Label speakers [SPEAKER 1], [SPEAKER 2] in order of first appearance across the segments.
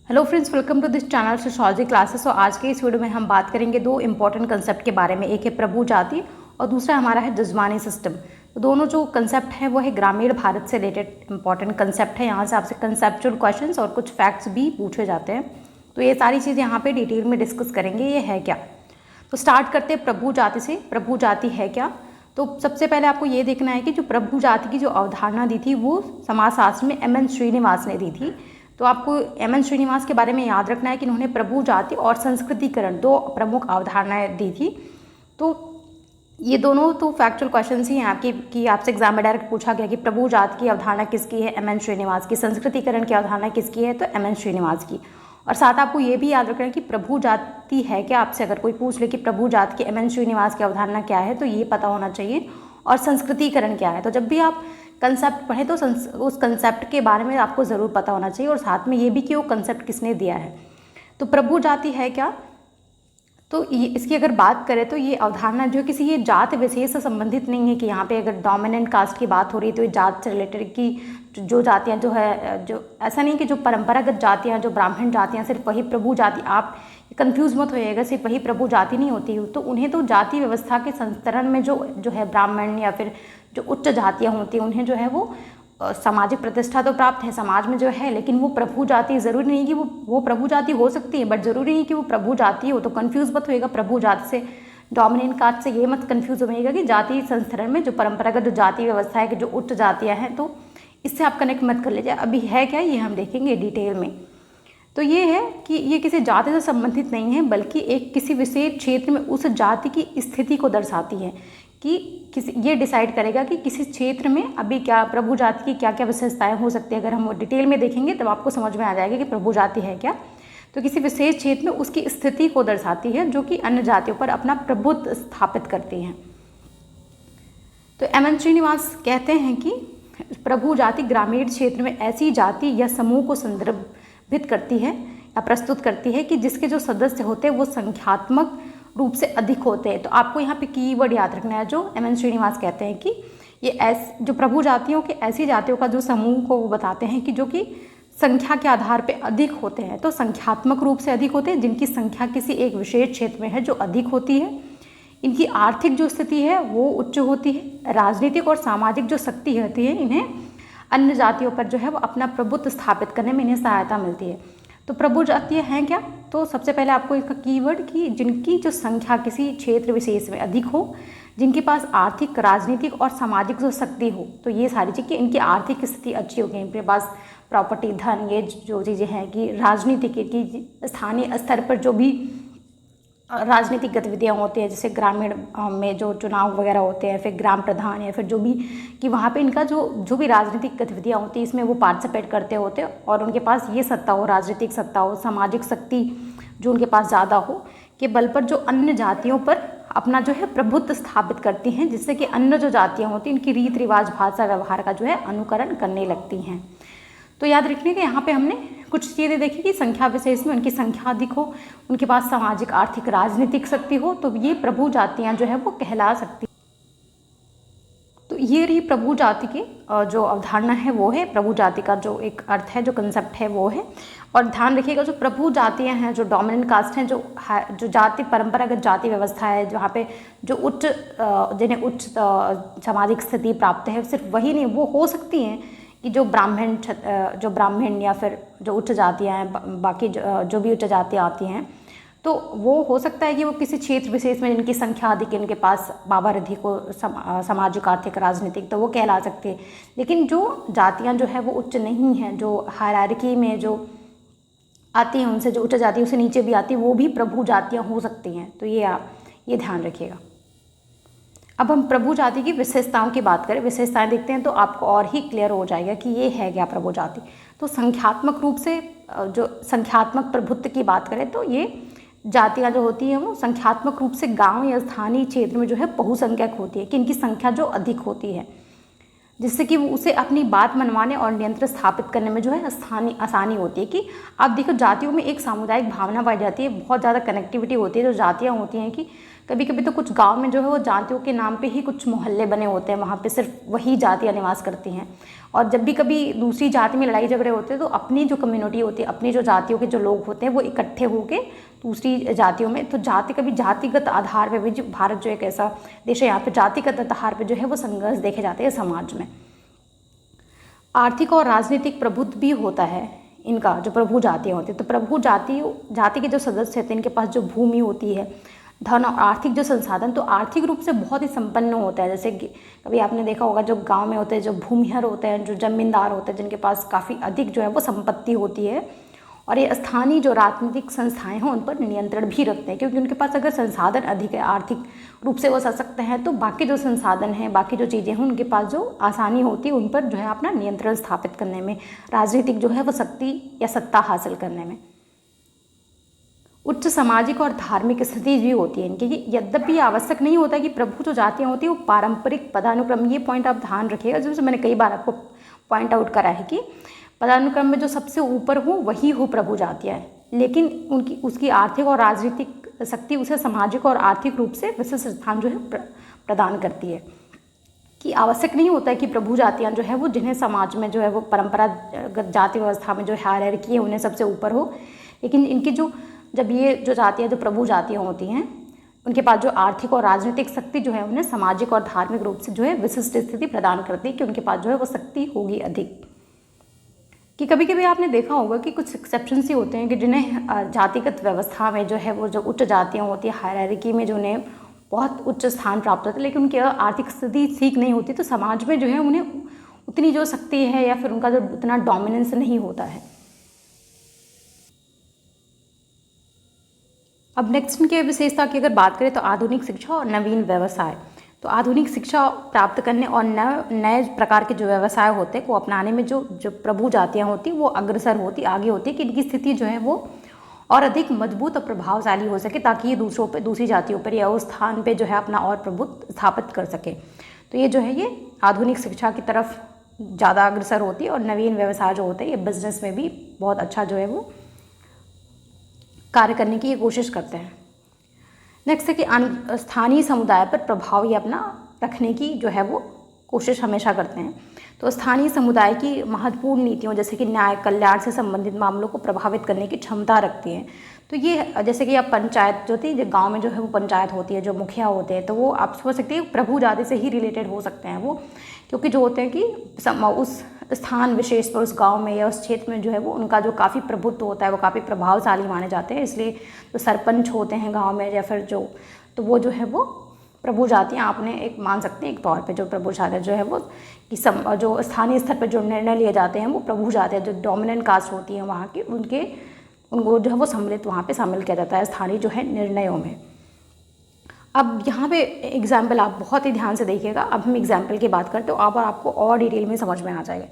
[SPEAKER 1] Hello friends, welcome to this channel sociology classes. और आज के इस वीडियो में हम बात करेंगे दो इंपॉर्टेंट कंसेप्ट के बारे में। एक है प्रभु जाति और दूसरा हमारा है जजमानी सिस्टम। तो दोनों जो कंसेप्ट हैं वो है ग्रामीण भारत से रिलेटेड इंपॉर्टेंट कंसेप्ट है। यहाँ से आपसे कंसेप्चुअल क्वेश्चंस और कुछ फैक्ट्स भी पूछे जाते हैं। तो ये सारी चीज़ें यहाँ पे डिटेल में डिस्कस करेंगे। ये है क्या, तो स्टार्ट करते हैं प्रभु जाति से। प्रभु जाति है क्या? तो सबसे पहले आपको ये देखना है कि जो प्रभु जाति की जो अवधारणा दी थी वो समाजशास्त्र में एम एन श्रीनिवास ने दी थी। तो आपको एम एन श्रीनिवास के बारे में याद रखना है कि उन्होंने प्रभु जाति और संस्कृतिकरण दो प्रमुख अवधारणाएं दी थी। तो ये दोनों तो फैक्चुअल क्वेश्चंस ही हैं आपकी कि आपसे एग्जाम में डायरेक्ट पूछा गया कि प्रभु जाति की अवधारणा किसकी है, एम एन श्रीनिवास की। संस्कृतिकरण की अवधारणा किसकी है, तो एम एन श्रीनिवास की। और साथ आपको ये भी याद रखना है कि प्रभु जाति है क्या, आपसे अगर कोई पूछ ले कि प्रभु जाति की एम एन श्रीनिवास की अवधारणा क्या है, तो ये पता होना चाहिए। और संस्कृतिकरण क्या है, तो जब भी आप कंसेप्ट पढ़ें तो उस कंसेप्ट के बारे में आपको ज़रूर पता होना चाहिए और साथ में ये भी कि वो कंसेप्ट किसने दिया है। तो प्रभु जाति है क्या, तो ये इसकी अगर बात करें तो ये अवधारणा जो किसी ये जात विशेष से संबंधित नहीं है कि यहाँ पे अगर डोमिनेंट कास्ट की बात हो रही है तो ये जात से रिलेटेड की जो जातियाँ जो है, जो ऐसा नहीं कि जो परंपरागत जातियाँ जो ब्राह्मण जातियाँ सिर्फ वही प्रभु जाति, आप कंफ्यूज मत होइएगा, सिर्फ वही प्रभु जाति नहीं होती। तो उन्हें तो जाति व्यवस्था के संस्तरण में जो है ब्राह्मण या फिर जो उच्च जातियाँ होती हैं उन्हें जो है वो सामाजिक प्रतिष्ठा तो प्राप्त है समाज में जो है, लेकिन वो प्रभु जाति ज़रूरी नहीं कि वो प्रभु जाति हो सकती है, बट ज़रूरी नहीं कि वो प्रभु जाति हो। तो कंफ्यूज मत होइएगा प्रभु जाति से, डोमिनेंट कास्ट से ये मत कंफ्यूज होइएगा कि जाति संस्थरण में जो परंपरागत जो जाति व्यवस्था है कि जो उच्च जातियाँ हैं, तो इससे आप कनेक्ट मत कर लीजिए। अभी है क्या ये हम देखेंगे डिटेल में। तो ये है कि ये किसी जाति से संबंधित नहीं है, बल्कि एक किसी विशेष क्षेत्र में उस जाति की स्थिति को दर्शाती है कि किसी ये डिसाइड करेगा कि किसी क्षेत्र में अभी क्या प्रभु जाति की क्या क्या विशेषताएं हो सकती है। अगर हम डिटेल में देखेंगे तब आपको समझ में आ जाएगा कि प्रभु जाति है क्या। तो किसी विशेष क्षेत्र में उसकी स्थिति को दर्शाती है जो कि अन्य जातियों पर अपना प्रभुत्व स्थापित करती हैं। तो एम एन श्रीनिवास कहते हैं कि प्रभु जाति ग्रामीण क्षेत्र में ऐसी जाति या समूह को संदर्भित करती है या प्रस्तुत करती है कि जिसके जो सदस्य होते हैं वो संख्यात्मक रूप से अधिक होते हैं। तो आपको यहाँ पे कीवर्ड याद रखना है जो एम एन श्रीनिवास कहते हैं कि ये जो प्रभु जातियों के ऐसी जातियों का जो समूह को वो बताते हैं कि जो कि संख्या के आधार पे अधिक होते हैं। तो संख्यात्मक रूप से अधिक होते हैं, जिनकी संख्या किसी एक विशेष क्षेत्र में है जो अधिक होती है। इनकी आर्थिक जो स्थिति है वो उच्च होती है। राजनीतिक और सामाजिक जो शक्ति होती है, इन्हें अन्य जातियों पर जो है वो अपना प्रभुत्व स्थापित करने में इन्हें सहायता मिलती है। तो प्रभु जातियाँ हैं क्या, तो सबसे पहले आपको इसका कीवर्ड कि जिनकी जो संख्या किसी क्षेत्र विशेष में अधिक हो, जिनके पास आर्थिक, राजनीतिक और सामाजिक जो शक्ति हो। तो ये सारी चीज़ें, इनकी आर्थिक स्थिति अच्छी होगी, इनके पास प्रॉपर्टी, धन, ये जो चीज़ें हैं कि राजनीतिक की स्थानीय स्तर पर जो भी राजनीतिक गतिविधियाँ होती हैं, जैसे ग्रामीण में जो चुनाव वगैरह होते हैं, फिर ग्राम प्रधान या फिर जो भी कि वहाँ पे इनका जो भी राजनीतिक गतिविधियाँ होती हैं इसमें वो पार्टिसिपेट करते होते हैं और उनके पास ये सत्ता हो, राजनीतिक सत्ता हो, सामाजिक शक्ति जो उनके पास ज़्यादा हो, के बल पर जो अन्य जातियों पर अपना जो है प्रभुत्व स्थापित करती हैं, जिससे कि अन्य जो जातियाँ होती हैं इनकी रीति रिवाज, भाषा, व्यवहार का जो है अनुकरण करने लगती हैं। तो याद रखने के यहाँ पे हमने कुछ चीज़ें देखी कि संख्या विशेष में उनकी संख्या अधिक हो, उनके पास सामाजिक, आर्थिक, राजनीतिक शक्ति हो, तो ये प्रभु जातियाँ जो है वो कहला सकती। तो ये रही प्रभु जाति की जो अवधारणा है वो है, प्रभु जाति का जो एक अर्थ है, जो कंसेप्ट है वो है। और ध्यान रखिएगा जो प्रभु जातियाँ हैं, जो डोमिनेंट कास्ट हैं, जो जाति परंपरागत जाति व्यवस्था है, जहाँ पे जो उच्च जिन्हें उच्च सामाजिक स्थिति प्राप्त है, सिर्फ वही नहीं, वो हो सकती हैं कि जो ब्राह्मण या फिर जो उच्च जातियाँ हैं, बाकी जो भी उच्च जातियाँ आती हैं, तो वो हो सकता है कि वो किसी क्षेत्र विशेष में जिनकी संख्या अधिक है, उनके पास पावर अधिक हो, सामाजिक, आर्थिक, राजनीतिक, तो वो कहला सकते हैं। लेकिन जो जातियाँ जो है वो उच्च नहीं हैं, जो हायरार्की में जो आती हैं, उनसे जो उच्च जाति उससे नीचे भी आती है, वो भी प्रभु जातियाँ हो सकती हैं। तो ये ध्यान रखिएगा। अब हम प्रभु जाति की विशेषताओं की बात करें, विशेषताएं देखते हैं तो आपको और ही क्लियर हो जाएगा कि ये है क्या प्रभु जाति। तो संख्यात्मक रूप से जो संख्यात्मक प्रभुत्व की बात करें तो ये जातियाँ जो होती हैं वो संख्यात्मक रूप से गांव या स्थानीय क्षेत्र में जो है बहुसंख्यक होती है, कि इनकी संख्या जो अधिक होती है, जिससे कि वो उसे अपनी बात मनवाने और नियंत्रण स्थापित करने में जो है आसानी होती है। कि आप देखो जातियों में एक सामुदायिक भावना पाई जाती है, बहुत ज़्यादा कनेक्टिविटी होती है। जो जातियाँ होती हैं कि कभी कभी तो कुछ गांव में जो है वो जातियों के नाम पे ही कुछ मोहल्ले बने होते हैं, वहाँ पे सिर्फ वही जातियाँ निवास करती हैं। और जब भी कभी दूसरी जाति में लड़ाई झगड़े होते हैं तो अपनी जो कम्युनिटी होती है, अपनी जो जातियों के जो लोग होते हैं वो इकट्ठे होके दूसरी जातियों में, तो जाति कभी जातिगत आधार पर भी, जो भारत जो एक ऐसा देश है यहाँ पे जातिगत आधार पर जो है वो संघर्ष देखे जाते हैं समाज में। आर्थिक और राजनीतिक प्रभुत्व भी होता है इनका, जो प्रभु जातियाँ होती हैं। तो प्रभु जाति के जो सदस्य होते हैं इनके पास जो भूमि होती है, धन और आर्थिक जो संसाधन, तो आर्थिक रूप से बहुत ही संपन्न होता है। जैसे कि कभी आपने देखा होगा जो गांव में होते हैं, जो भूमिहर होते हैं, जो जमींदार होते हैं, जिनके पास काफ़ी अधिक जो है वो संपत्ति होती है, और ये स्थानीय जो राजनीतिक संस्थाएं हैं उन पर नियंत्रण भी रखते हैं, क्योंकि उनके पास अगर संसाधन अधिक है, आर्थिक रूप से वो सशक्त हैं, तो बाकी जो संसाधन हैं, बाकी जो चीज़ें हैं, उनके पास जो आसानी होती है उन पर जो है अपना नियंत्रण स्थापित करने में, राजनीतिक जो है वो शक्ति या सत्ता हासिल करने में। उच्च सामाजिक और धार्मिक स्थिति भी होती है इनकी। यद्यपि आवश्यक नहीं होता कि प्रभु जो जातियाँ होती है वो पारंपरिक पदानुक्रम, ये पॉइंट आप ध्यान रखिएगा, जैसे मैंने कई बार आपको पॉइंट आउट करा है कि पदानुक्रम में जो सबसे ऊपर हो वही हो प्रभु जातियाँ है, लेकिन उसकी आर्थिक और राजनीतिक शक्ति उसे सामाजिक और आर्थिक रूप से विशिष्ट स्थान जो है प्रदान करती है। कि आवश्यक नहीं होता है कि प्रभु जातियाँ जो है वो, जिन्हें समाज में जो है वो परंपरागत जाति व्यवस्था में जो हायरार्की है उन्हें सबसे ऊपर हो, लेकिन इनकी जब ये जो जातियाँ, जो प्रभु जातियाँ होती हैं, उनके पास जो आर्थिक और राजनीतिक शक्ति जो है उन्हें सामाजिक और धार्मिक रूप से जो है विशिष्ट स्थिति प्रदान करती है, कि उनके पास जो है वो शक्ति होगी अधिक। कि कभी कभी आपने देखा होगा कि कुछ एक्सेप्शंस ही होते हैं कि जिन्हें जातिगत व्यवस्था में जो है वो जो उच्च जातियाँ होती है, हायरार्की में जो उन्हें बहुत उच्च स्थान प्राप्त होता है, लेकिन उनकी आर्थिक स्थिति ठीक नहीं होती, तो समाज में जो है उन्हें उतनी जो शक्ति है या फिर उनका जो उतना डोमिनेंस नहीं होता है। अब नेक्स्ट इनके विशेषता की अगर बात करें तो आधुनिक शिक्षा और नवीन व्यवसाय। तो आधुनिक शिक्षा प्राप्त करने और नए प्रकार के जो व्यवसाय होते हैं को अपनाने में जो प्रभु जातियाँ होती वो अग्रसर होती, आगे होती, कि इनकी स्थिति जो है वो और अधिक मजबूत और प्रभावशाली हो सके, ताकि ये दूसरी जातियों पर या उस स्थान पे जो है अपना और प्रभुत्व स्थापित कर सके। तो ये जो है ये आधुनिक शिक्षा की तरफ ज़्यादा अग्रसर होती है, और नवीन व्यवसाय जो होते हैं ये बिजनेस में भी बहुत अच्छा जो है वो कार्य करने की ये कोशिश करते हैं। नेक्स्ट है कि स्थानीय समुदाय पर प्रभाव ये अपना रखने की जो है वो कोशिश हमेशा करते हैं। तो स्थानीय समुदाय की महत्वपूर्ण नीतियों जैसे कि न्याय, कल्याण से संबंधित मामलों को प्रभावित करने की क्षमता रखती हैं। तो ये जैसे कि अब पंचायत जो थी, जो गांव में जो है वो पंचायत होती है, जो मुखिया होते हैं, तो वो आप समझ सकते हैं प्रभु जाति से ही रिलेटेड हो सकते हैं वो, क्योंकि जो होते हैं कि उस स्थान विशेष पर, उस गांव में या उस क्षेत्र में जो है वो उनका जो काफ़ी प्रभुत्व होता है, वो काफ़ी प्रभावशाली माने जाते हैं। इसलिए जो सरपंच होते हैं गांव में या फिर तो वो जो है वो प्रभु जातियाँ आपने एक मान सकते हैं एक तौर पे, जो प्रभु जातियाँ जो है वो कि जो स्थानीय स्तर पर जो निर्णय लिए जाते हैं वो प्रभु जातियाँ, जो डोमिनेंट कास्ट होती हैं वहाँ की, उनको जो है वो सम्मिलित वहाँ पे शामिल किया जाता है स्थानीय जो है निर्णयों में। अब यहाँ पे एग्जाम्पल आप बहुत ही ध्यान से देखिएगा। अब हम एग्जाम्पल की बात करते हो अब और आपको और डिटेल में समझ में आ जाएगा।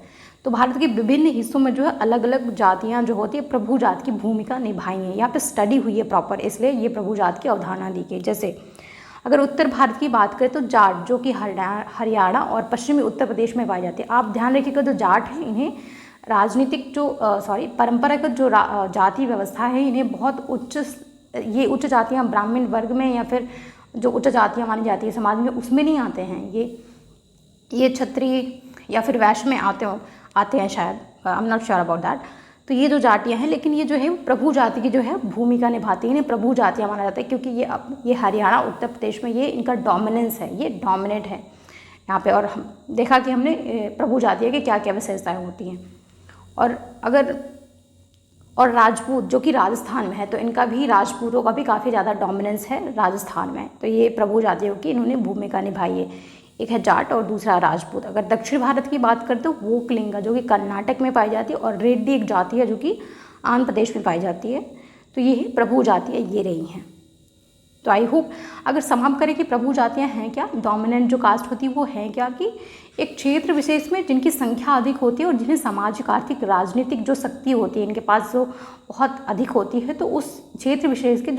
[SPEAKER 1] तो भारत के विभिन्न हिस्सों में जो है अलग अलग जातियाँ जो होती है प्रभु जाति की भूमिका निभाई है। यहाँ पे स्टडी हुई है प्रॉपर, इसलिए ये प्रभु जाति की अवधारणा दी गई। जैसे अगर उत्तर भारत की बात करें तो जाट, जो कि हरियाणा और पश्चिमी उत्तर प्रदेश में पाई जाती है। आप ध्यान रखिएगा, जो जाट हैं इन्हें राजनीतिक परंपरागत जो जाति व्यवस्था है, इन्हें बहुत उच्च जातियाँ ब्राह्मण वर्ग में या फिर जो उच्च जातियाँ मानी जाती है समाज में, उसमें नहीं आते हैं। ये क्षत्रिय या फिर वैश्य में आते हैं शायद, I am not sure about that. तो ये जो जातियाँ हैं, लेकिन ये जो है प्रभु जाति की जो है भूमिका निभाती है, इन्हें प्रभु जातियाँ माना जाता है, क्योंकि ये हरियाणा उत्तर प्रदेश में ये इनका डोमिनेंस है, ये डोमिनेट है यहाँ पे। और हम देखा कि हमने प्रभु जातियों की क्या क्या विशेषताएँ होती हैं। और राजपूत जो कि राजस्थान में है, तो इनका भी राजपूतों का भी काफ़ी ज़्यादा डोमिनेंस है राजस्थान में। तो ये प्रभु जातियों की इन्होंने भूमिका निभाई है। एक है जाट और दूसरा राजपूत। अगर दक्षिण भारत की बात करते हो वोकलिंगा, जो कि कर्नाटक में पाई जाती है, और रेड्डी एक जाति है जो कि आंध्र प्रदेश में पाई जाती है। तो ये प्रभु जातियाँ ये रही हैं। तो आई होप अगर समाप्त करें कि प्रभु जातियाँ हैं क्या, डोमिनेंट जो कास्ट होती है वो हैं क्या, कि एक क्षेत्र विशेष में जिनकी संख्या अधिक होती है और जिन्हें सामाजिक, आर्थिक, राजनीतिक जो शक्ति होती है इनके पास जो बहुत अधिक होती है, तो उस क्षेत्र विशेष के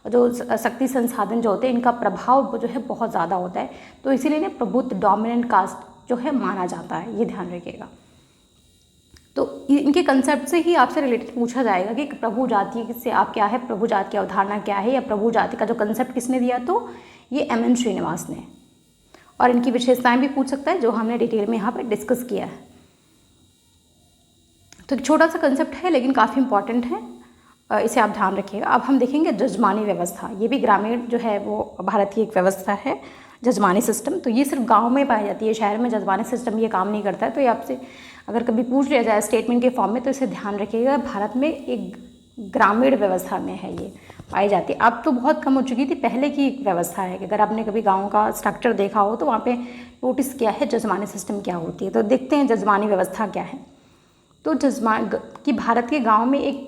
[SPEAKER 1] जो शक्ति संसाधन जो होते हैं इनका प्रभाव जो है बहुत ज़्यादा होता है। तो इसीलिए प्रभुत्व, डोमिनेंट कास्ट जो है माना जाता है, ये ध्यान रखिएगा। तो इनके कंसेप्ट से ही आपसे रिलेटेड पूछा जाएगा कि प्रभु जाति से आप क्या है, प्रभु जाति की अवधारणा क्या है, या प्रभु जाति का जो कंसेप्ट किसने दिया, तो ये M.N. श्रीनिवास ने। और इनकी विशेषताएं भी पूछ सकता है जो हमने डिटेल में यहाँ पे डिस्कस किया है। तो एक छोटा सा कंसेप्ट है लेकिन काफ़ी इंपॉर्टेंट है, इसे आप ध्यान रखिएगा। अब हम देखेंगे जजमानी व्यवस्था। ये भी ग्रामीण जो है वो भारत की एक व्यवस्था है, जजमानी सिस्टम। तो ये सिर्फ गांव में पाई जाती है, शहर में जजमानी सिस्टम ये काम नहीं करता है। तो ये आपसे अगर कभी पूछ लिया जाए स्टेटमेंट के फॉर्म में तो इसे ध्यान रखिएगा, भारत में एक ग्रामीण व्यवस्था में है ये पाई जाती है। अब तो बहुत कम हो चुकी थी, पहले की एक व्यवस्था है कि अगर आपने कभी गाँव का स्ट्रक्चर देखा हो तो वहाँ पर नोटिस किया है जजमानी सिस्टम क्या होती है। तो देखते हैं जजमानी व्यवस्था क्या है। तो कि भारत के गाँव में एक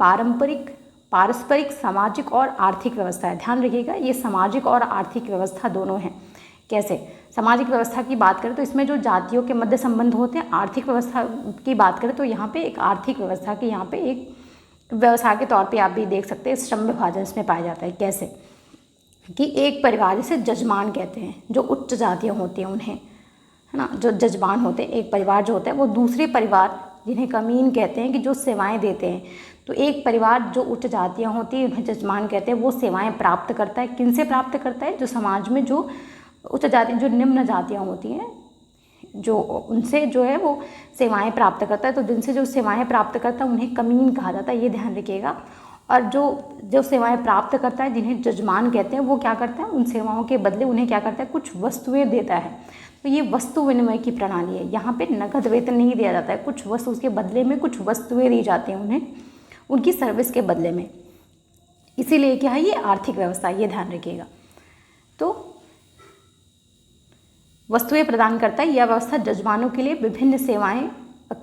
[SPEAKER 1] पारस्परिक सामाजिक और आर्थिक व्यवस्था है। ध्यान रखिएगा, ये सामाजिक और आर्थिक व्यवस्था दोनों हैं। कैसे? सामाजिक व्यवस्था की बात करें तो इसमें जो जातियों के मध्य संबंध होते हैं। आर्थिक व्यवस्था की बात करें तो यहाँ पे एक आर्थिक व्यवस्था की यहाँ पे एक व्यवस्था के तौर पे आप भी देख सकते हैं, श्रम विभाजन इसमें पाया जाता है। कैसे कि एक परिवार, जिसे जजमान कहते हैं, जो उच्च जातियाँ होती हैं उन्हें, है ना, जो जजमान होते हैं, एक परिवार जो होता है वो दूसरे परिवार, जिन्हें कमीन कहते हैं, कि जो सेवाएं देते हैं। तो एक परिवार जो उच्च जातियाँ होती हैं उन्हें जजमान कहते हैं, वो सेवाएं प्राप्त करता है। किन से प्राप्त करता है? जो समाज में जो उच्च जाति, जो निम्न जातियाँ होती हैं, जो उनसे जो है वो सेवाएं प्राप्त करता है। तो जिनसे जो सेवाएं प्राप्त करता है उन्हें कमीन कहा जाता है, ये ध्यान रखिएगा। और जो सेवाएं प्राप्त करता है, जिन्हें जजमान कहते हैं, वो क्या करता है? उन सेवाओं के बदले उन्हें क्या करता है? कुछ वस्तुएं देता है। तो ये वस्तु विनिमय की प्रणाली है। यहाँ पे नकद वेतन नहीं दिया जाता है, कुछ वस्तु, उसके बदले में कुछ वस्तुएं दी जाती हैं उन्हें, उनकी सर्विस के बदले में। इसीलिए क्या है? ये आर्थिक व्यवस्था, ये ध्यान रखिएगा। तो वस्तुएं प्रदान करता है। यह व्यवस्था जजमानों के लिए विभिन्न सेवाएं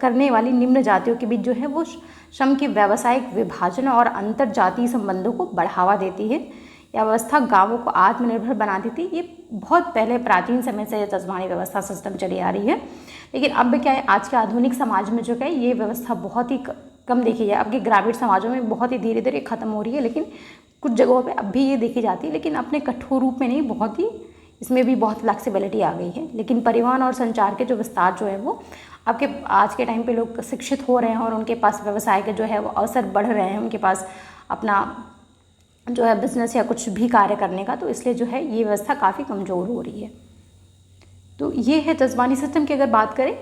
[SPEAKER 1] करने वाली निम्न जातियों के बीच जो है वो श्रम के व्यावसायिक विभाजन और अंतर जातीय संबंधों को बढ़ावा देती है। यह व्यवस्था गांवों को आत्मनिर्भर बनाती थी। ये बहुत पहले प्राचीन समय से जजमानी व्यवस्था सिस्टम चली आ रही है। लेकिन अब क्या है, आज के आधुनिक समाज में जो है ये व्यवस्था बहुत ही कम देखी जाए। अब के ग्रामीण समाजों में बहुत ही धीरे धीरे खत्म हो रही है, लेकिन कुछ जगहों पे अब भी ये देखी जाती है, लेकिन अपने कठोर रूप में नहीं, बहुत ही इसमें भी बहुत फ्लेक्सिबिलिटी आ गई है। लेकिन परिवहन और संचार के जो विस्तार जो है वो आपके आज के टाइम पे लोग शिक्षित हो रहे हैं और उनके पास व्यवसाय के जो है वो अवसर बढ़ रहे हैं, उनके पास अपना जो है बिजनेस या कुछ भी कार्य करने का, तो इसलिए जो है ये व्यवस्था काफ़ी कमज़ोर हो रही है। तो ये है जजमानी सिस्टम की अगर बात करें,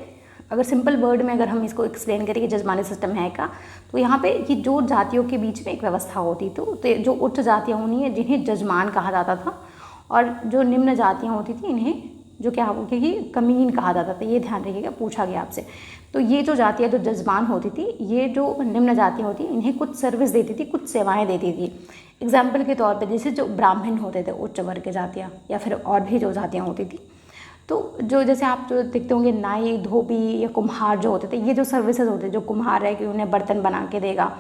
[SPEAKER 1] अगर सिंपल वर्ड में अगर हम इसको एक्सप्लेन करें कि जजमानी सिस्टम है क्या, तो यहाँ पे कि जो जातियों के बीच में एक व्यवस्था होती, तो जो उच्च जातियाँ होनी है जिन्हें जजमान कहा जाता था, और जो निम्न जातियाँ होती थी इन्हें जो क्या होती कि कमीन कहा जाता था। ये ध्यान रखिएगा, पूछा गया आपसे। तो ये जो जातियाँ जो जजमान होती थी, ये जो निम्न जातियाँ होती इन्हें कुछ सर्विस देती थी, कुछ सेवाएं देती थी। एग्जाम्पल के तौर पे जैसे जो ब्राह्मण होते थे, उच्च वर्ग के जातियाँ, या फिर और भी जो जातियाँ होती थी, तो जो जैसे आप जो देखते होंगे नाई, धोबी या कुम्हार जो होते थे, ये जो सर्विसेज होते, जो कुम्हार है कि उन्हें बर्तन बना के देगा,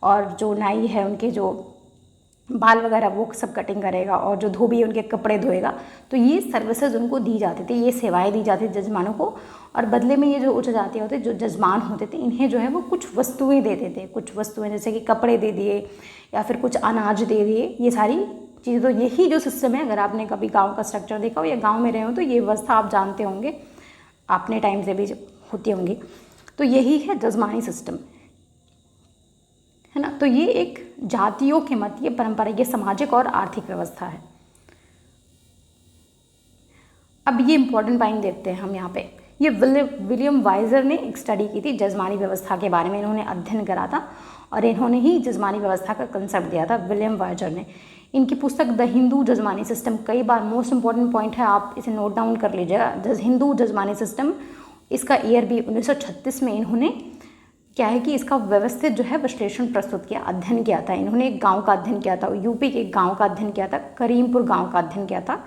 [SPEAKER 1] और जो नाई है उनके जो बाल वगैरह वो सब कटिंग करेगा, और जो धोबी है उनके कपड़े धोएगा। तो ये सर्विसेज उनको दी जाती थी, ये सेवाएं दी जाती थी जजमानों को। और बदले में ये जो उच्च जाति होते, जो जजमान होते थे, इन्हें जो है वो कुछ वस्तुएं देते थे, कुछ वस्तुएं जैसे कि कपड़े दे दिए या फिर कुछ अनाज दे दिए, ये सारी चीज़ें। तो यही जो सिस्टम है, अगर आपने कभी गाँव का स्ट्रक्चर देखा हो या गाँव में रहे हो तो ये व्यवस्था आप जानते होंगे, अपने टाइम से भी होती होंगी। तो यही है जजमानी सिस्टम, है ना। तो ये एक जातियों के मत, ये परंपरा, ये सामाजिक और आर्थिक व्यवस्था है। अब ये इंपॉर्टेंट पॉइंट देखते हैं हम यहाँ पे। ये विलियम वाइजर ने एक स्टडी की थी जजमानी व्यवस्था के बारे में, इन्होंने अध्ययन करा था और इन्होंने ही जजमानी व्यवस्था का कंसेप्ट दिया था, विलियम वाइजर ने। इनकी पुस्तक द हिंदू जजमानी सिस्टम, कई बार मोस्ट इंपॉर्टेंट पॉइंट है, आप इसे नोट डाउन कर लीजिएगा। हिंदू जजमानी सिस्टम, इसका ईयर भी 1936 में इन्होंने क्या है कि इसका व्यवस्थित जो है विश्लेषण प्रस्तुत किया, अध्ययन किया था। इन्होंने एक गांव का अध्ययन किया था, यूपी के एक गांव का अध्ययन किया था, करीमपुर गांव का अध्ययन किया था।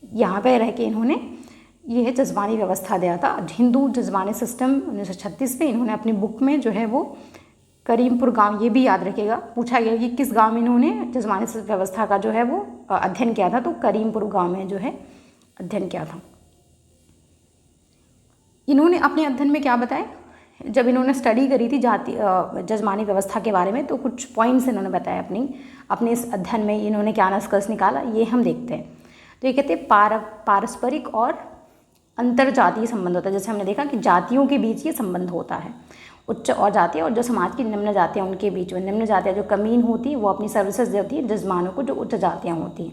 [SPEAKER 1] यहाँ पे रह के इन्होंने ये जजमानी व्यवस्था दिया था, हिंदू जजमानी सिस्टम 1936 में। इन्होंने अपनी बुक में जो है वो करीमपुर गांव, ये भी याद रखिएगा, पूछा गया कि किस गांव में इन्होंने जजमानी व्यवस्था का जो है वो अध्ययन किया था, तो करीमपुर गांव में जो है अध्ययन किया था। इन्होंने अपने अध्ययन में क्या बताया, जब इन्होंने स्टडी करी थी जजमानी व्यवस्था के बारे में, तो कुछ पॉइंट्स इन्होंने बताया अपने इस अध्ययन में। इन्होंने क्या निष्कर्ष निकाला, ये हम देखते हैं। तो ये कहते हैं पारस्परिक और अंतर जातीय संबंध होता है। जैसे हमने देखा कि जातियों के बीच ये संबंध होता है, उच्च और जाति और जो समाज की निम्न जातियाँ उनके बीच में, निम्न जातियाँ जो कमीन होती है वो अपनी सर्विसेज देती है जजमानों को जो उच्च जातियाँ होती हैं।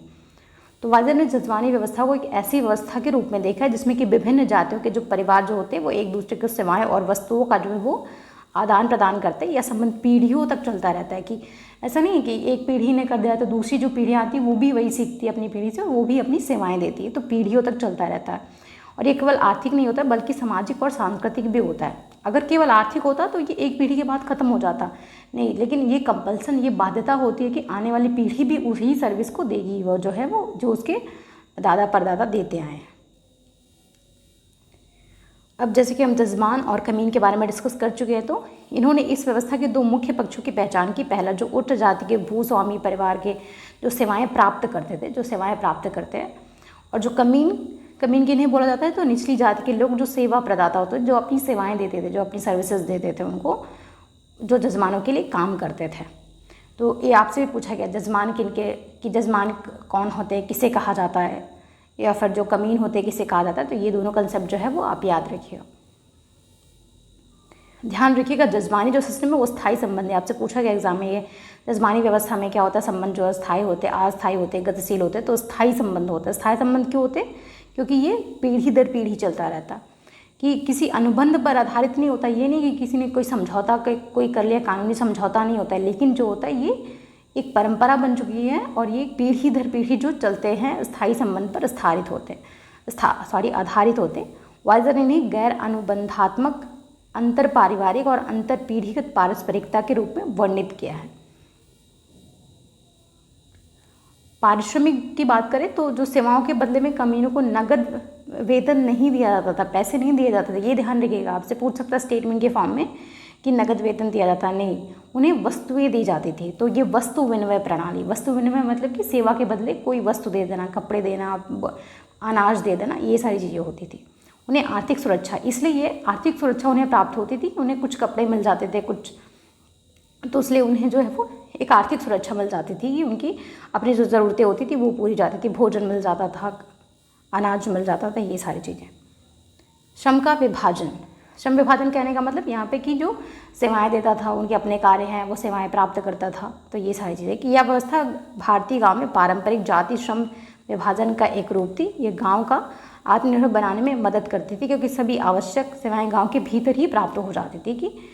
[SPEAKER 1] तो वाइजर ने जजमानी व्यवस्था को एक ऐसी व्यवस्था के रूप में देखा है जिसमें कि विभिन्न जातियों के जो परिवार जो होते हैं वो एक दूसरे को सेवाएं और वस्तुओं का जो है वो आदान प्रदान करते हैं, या संबंध पीढ़ियों तक चलता रहता है। कि ऐसा नहीं है कि एक पीढ़ी ने कर दिया तो दूसरी जो पीढ़ी आती है वो भी वही सीखती है अपनी पीढ़ी से और वो भी अपनी सेवाएं देती है, तो पीढ़ियों तक चलता रहता है। और ये केवल आर्थिक नहीं होता बल्कि सामाजिक और सांस्कृतिक भी होता है। अगर केवल आर्थिक होता तो ये एक पीढ़ी के बाद खत्म हो जाता, नहीं, लेकिन ये कंपल्सन, ये बाध्यता होती है कि आने वाली पीढ़ी भी उसी सर्विस को देगी, वो जो है वो जो उसके दादा परदादा देते आए हैं। अब जैसे कि हम जजमान और कमीन के बारे में डिस्कस कर चुके हैं, तो इन्होंने इस व्यवस्था के 2 मुख्य पक्षों की पहचान की। पहला, जो उच्च जाति के भूस्वामी परिवार के जो सेवाएं प्राप्त करते थे, जो सेवाएं प्राप्त करते हैं, और जो कमीन किन्हें बोला जाता है, तो निचली जाति के लोग जो सेवा प्रदाता होते हैं, जो अपनी सेवाएं देते थे, जो अपनी सर्विसेज देते थे उनको, जो जजमानों के लिए काम करते थे। तो ये आपसे भी पूछा गया जजमान कि जजमान कौन होते हैं, किसे कहा जाता है, या फिर जो कमीन होते हैं किसे कहा जाता है। तो ये दोनों कंसेप्ट जो है वो आप याद रखिएगा। ध्यान रखिएगा, जजमानी जो सिस्टम है वो स्थायी संबंध है। आपसे पूछा गया एग्जाम में, ये जजमानी व्यवस्था में क्या होता है, संबंध जो स्थायी होते हैं, अस्थायी होते हैं, गतिशील होते हैं। तो स्थायी संबंध होते हैं। स्थायी संबंध क्यों होते हैं? क्योंकि ये पीढ़ी दर पीढ़ी चलता रहता, कि किसी अनुबंध पर आधारित नहीं होता। ये नहीं कि किसी ने कोई समझौता कोई कर लिया, कानूनी समझौता नहीं होता है, लेकिन जो होता है ये एक परंपरा बन चुकी है और ये पीढ़ी दर पीढ़ी जो चलते हैं स्थायी संबंध पर आधारित होते हैं। वाइजर ने इन्हें गैर अनुबंधात्मक, अंतर पारिवारिक और अंतर पीढ़ीगत पारस्परिकता के रूप में वर्णित किया है। पारिश्रमिक की बात करें तो जो सेवाओं के बदले में कमीनों को नगद वेतन नहीं दिया जाता था, पैसे नहीं दिए जाते थे। ये ध्यान रखिएगा, आपसे पूछ सकता है स्टेटमेंट के फॉर्म में कि नगद वेतन दिया जाता, नहीं, उन्हें वस्तुएं दी जाती थी। तो ये वस्तु विनिमय प्रणाली, वस्तु विनिमय मतलब कि सेवा के बदले कोई वस्तु दे देना, कपड़े देना, अनाज दे देना, ये सारी चीज़ें होती थी। उन्हें आर्थिक सुरक्षा, इसलिए ये आर्थिक सुरक्षा उन्हें प्राप्त होती थी, उन्हें कुछ कपड़े मिल जाते थे, कुछ, तो इसलिए उन्हें जो है वो एक आर्थिक सुरक्षा मिल जाती थी कि उनकी अपनी जो ज़रूरतें होती थी वो पूरी जाती थी, भोजन मिल जाता था, अनाज मिल जाता था, ये सारी चीज़ें। श्रम का विभाजन, श्रम विभाजन कहने का मतलब यहाँ पे कि जो सेवाएं देता था, उनके अपने कार्य हैं, वो सेवाएं प्राप्त करता था, तो ये सारी चीज़ें। कि यह व्यवस्था भारतीय गांव में पारंपरिक जाति श्रम विभाजन का एक रूप थी। ये गांव का आत्मनिर्भर बनाने में मदद करती थी, क्योंकि सभी आवश्यक सेवाएं गांव के भीतर ही प्राप्त हो जाती थी।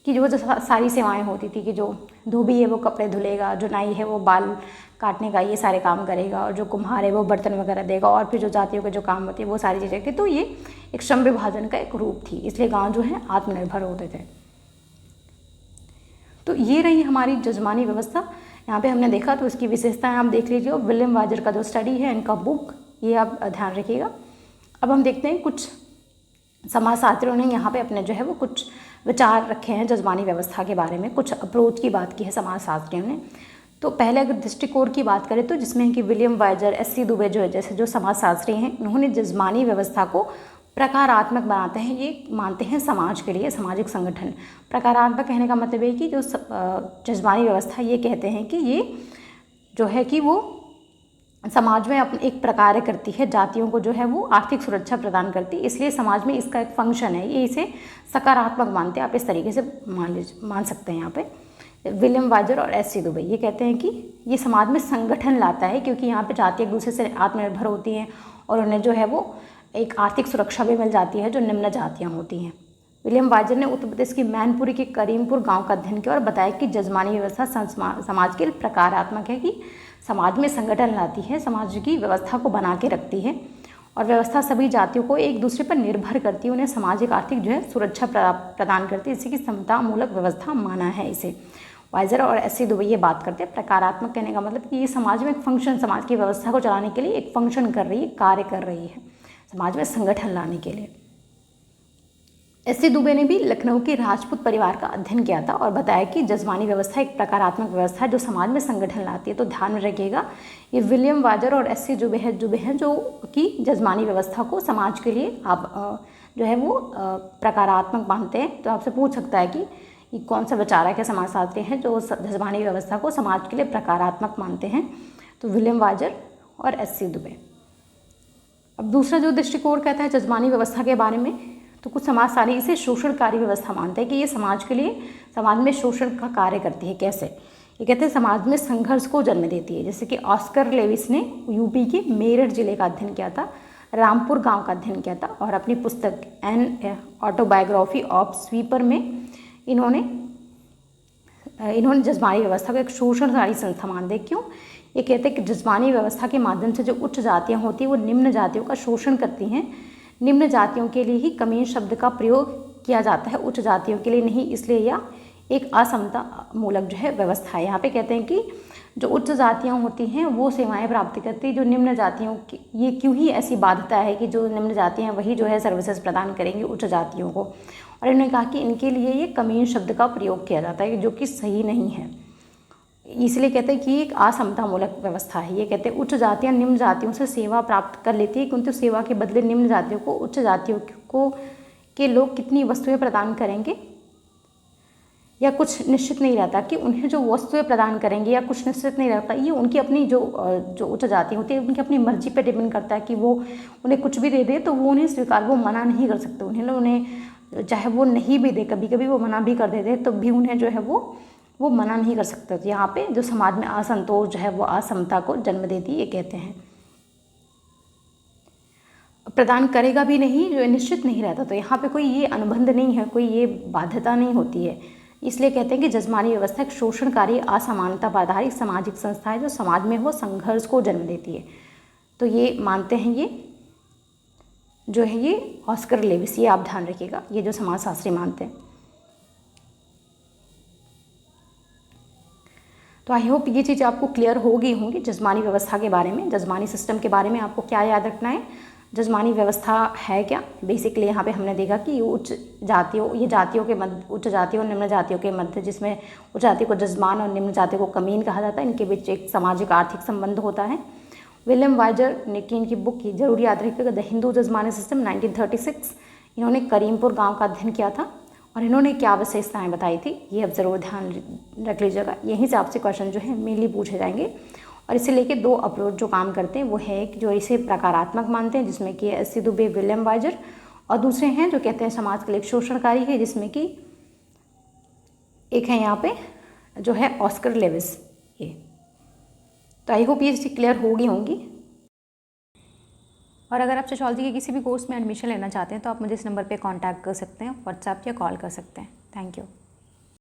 [SPEAKER 1] कि जो सारी सेवाएं होती थी, कि जो धोबी है वो कपड़े धुलेगा, जो नाई है वो बाल काटने का ये सारे काम करेगा, और जो कुम्हार है वो बर्तन वगैरह देगा, और फिर जो जातियों के जो काम होते हैं वो सारी चीज़ें थी। तो ये एक श्रम विभाजन का एक रूप थी, इसलिए गांव जो है आत्मनिर्भर होते थे। तो ये रही हमारी जजमानी व्यवस्था। यहाँ पे हमने देखा, तो इसकी विशेषताएं आप देख लीजिए। विलियम वाइजर का जो स्टडी है, इनका बुक, ये आप ध्यान रखिएगा। अब हम देखते हैं कुछ समाजशास्त्रियों ने यहाँ पे अपने जो है वो कुछ विचार रखे हैं जजमानी व्यवस्था के बारे में, कुछ अप्रोच की बात की है समाजशास्त्रियों ने। तो पहले अगर दृष्टिकोण की बात करें तो जिसमें कि विलियम वाइजर, एस.सी. दुबे जो है, जैसे जो समाजशास्त्री हैं, उन्होंने जजमानी व्यवस्था को प्रकारात्मक बनाते हैं। ये मानते हैं समाज के लिए, सामाजिक संगठन। प्रकारात्मक कहने का मतलब है कि जो जजमानी व्यवस्था, ये कहते हैं कि ये जो है कि वो समाज में अपने एक प्रकार करती है, जातियों को जो है वो आर्थिक सुरक्षा प्रदान करती है, इसलिए समाज में इसका एक फंक्शन है। ये इसे सकारात्मक मानते हैं, आप इस तरीके से मान सकते हैं। यहाँ पे विलियम वाइजर और एस.सी. दुबे ये कहते हैं कि ये समाज में संगठन लाता है, क्योंकि यहाँ पे जाति एक दूसरे से आत्मनिर्भर होती हैं और उन्हें जो है वो एक आर्थिक सुरक्षा भी मिल जाती है, जो निम्न जातियाँ होती हैं। विलियम वाइजर ने उत्तर प्रदेश की मैनपुरी के करीमपुर गाँव का अध्ययन किया और बताया कि जजमानी व्यवस्था समाज के लिए प्रकारात्मक है, कि समाज में संगठन लाती है, समाज की व्यवस्था को बना के रखती है, और व्यवस्था सभी जातियों को एक दूसरे पर निर्भर करती है, उन्हें सामाजिक आर्थिक जो है सुरक्षा प्रदान करती है। इसी की समतामूलक व्यवस्था माना है इसे। वाइजर और एस.सी. दुबे ये बात करते हैं। प्रकारात्मक कहने का मतलब कि ये समाज में एक फंक्शन, समाज की व्यवस्था को चलाने के लिए एक फंक्शन कर रही है, कार्य कर रही है, समाज में संगठन लाने के लिए। एस.सी. दुबे ने भी लखनऊ के राजपूत परिवार का अध्ययन किया था और बताया कि जजमानी व्यवस्था एक प्रकारात्मक व्यवस्था है जो समाज में संगठन लाती है। तो ध्यान में रखिएगा, ये विलियम वाइजर और एस.सी. दुबे हैं जो कि जजमानी व्यवस्था को समाज के लिए आप जो है वो प्रकारात्मक मानते हैं। तो आपसे पूछ सकता है कि ये कौन सा विचारक है, समाजशास्त्री हैं जो जजमानी व्यवस्था को समाज के लिए प्रकारात्मक मानते हैं। तो विलियम वाइजर और एस.सी. दुबे। अब दूसरा जो दृष्टिकोण कहता है जजमानी व्यवस्था के बारे में, तो कुछ समाजशास्त्री इसे शोषणकारी व्यवस्था मानते हैं कि ये समाज के लिए, समाज में शोषण का कार्य करती है। कैसे? ये कहते हैं समाज में संघर्ष को जन्म देती है। जैसे कि ऑस्कर लेविस ने यूपी के मेरठ जिले का अध्ययन किया था, रामपुर गांव का अध्ययन किया था, और अपनी पुस्तक एन ऑटोबायोग्राफी ऑफ स्वीपर में इन्होंने जजमानी व्यवस्था को एक शोषणकारी संस्था मानते हैं। क्यों? ये कहते हैं कि जजमानी व्यवस्था के माध्यम से जो उच्च जातियाँ होती हैं वो निम्न जातियों का शोषण करती हैं। निम्न जातियों के लिए ही कमीन शब्द का प्रयोग किया जाता है, उच्च जातियों के लिए नहीं, इसलिए यह एक असमता मूलक जो है व्यवस्था है। यहाँ पे कहते हैं कि जो उच्च जातियाँ होती हैं वो सेवाएं प्राप्त करती है, जो निम्न जातियों की, ये क्यों ही ऐसी बाध्यता है कि जो निम्न जातियाँ वही जो है सर्विसेज प्रदान करेंगी उच्च जातियों को। और इन्होंने कहा कि इनके लिए ये कमीन शब्द का प्रयोग किया जाता है, जो कि सही नहीं है। इसलिए कहते हैं कि एक असमता मूलक व्यवस्था है। ये कहते हैं उच्च जातियाँ निम्न जातियों से सेवा प्राप्त कर लेती है, किंतु सेवा के बदले निम्न जातियों को उच्च जातियों को के लोग कितनी वस्तुएं प्रदान करेंगे या कुछ निश्चित नहीं रहता कि उन्हें जो वस्तुएं प्रदान करेंगे, या कुछ निश्चित नहीं रहता। ये उनकी अपनी जो उच्च जाति होती है उनकी अपनी मर्जी पे डिपेंड करता है कि वो उन्हें कुछ भी दे दे तो वो उन्हें स्वीकार, वो मना नहीं कर सकते। उन्हें चाहे वो नहीं भी दे, कभी कभी वो मना भी कर देते तो भी उन्हें जो है वो मना नहीं कर सकते। तो यहाँ पे जो समाज में असंतोष जो है वो असमता को जन्म देती है, ये कहते हैं। प्रदान करेगा भी नहीं, जो निश्चित नहीं रहता। तो यहाँ पे कोई ये अनुबंध नहीं है, कोई ये बाध्यता नहीं होती है। इसलिए कहते हैं कि जजमानी व्यवस्था एक शोषणकारी असमानता पर आधारित सामाजिक संस्था है जो समाज में वो संघर्ष को जन्म देती है। तो ये मानते हैं, ये जो है ये ऑस्कर लेविस, ये आप ध्यान रखिएगा, ये जो समाजशास्त्री मानते हैं। तो आई होप ये चीज़ आपको क्लियर हो गई होंगी जजमानी व्यवस्था के बारे में, जजमानी सिस्टम के बारे में आपको क्या याद रखना है, जजमानी व्यवस्था है क्या। बेसिकली यहाँ पे हमने देखा कि उच्च जातियों के मध्य, उच्च जातियों और निम्न जातियों के मध्य, जिसमें उच्च जाति को जजमान और निम्न जाति को कमीन कहा जाता है, इनके बीच एक सामाजिक आर्थिक संबंध होता है। विलियम वाइजर ने की इनकी बुक की जरूरी याद रखिएगा, द हिंदू जजमानी सिस्टम 1936। इन्होंने करीमपुर गाँव का अध्ययन किया था और इन्होंने क्या विशेषताएं बताई थी, ये अब ज़रूर ध्यान रख लीजिएगा। यहीं से आपसे क्वेश्चन जो है मेनली पूछे जाएंगे। और इसे लेके दो अप्रोच जो काम करते हैं वो है कि जो इसे प्रकारात्मक मानते हैं, जिसमें कि एस.सी. दुबे, विलियम वाइजर, और दूसरे हैं जो कहते हैं समाज के लिए शोषणकारी है, जिसमें कि एक है यहाँ पे जो है ऑस्कर लेविस। ये तो आई होप ये चीज़ क्लियर होगी होंगी। और अगर आप सोशियोलॉजी के किसी भी कोर्स में एडमिशन लेना चाहते हैं तो आप मुझे इस नंबर पे कांटेक्ट कर सकते हैं, व्हाट्सएप या कॉल कर सकते हैं। Thank you.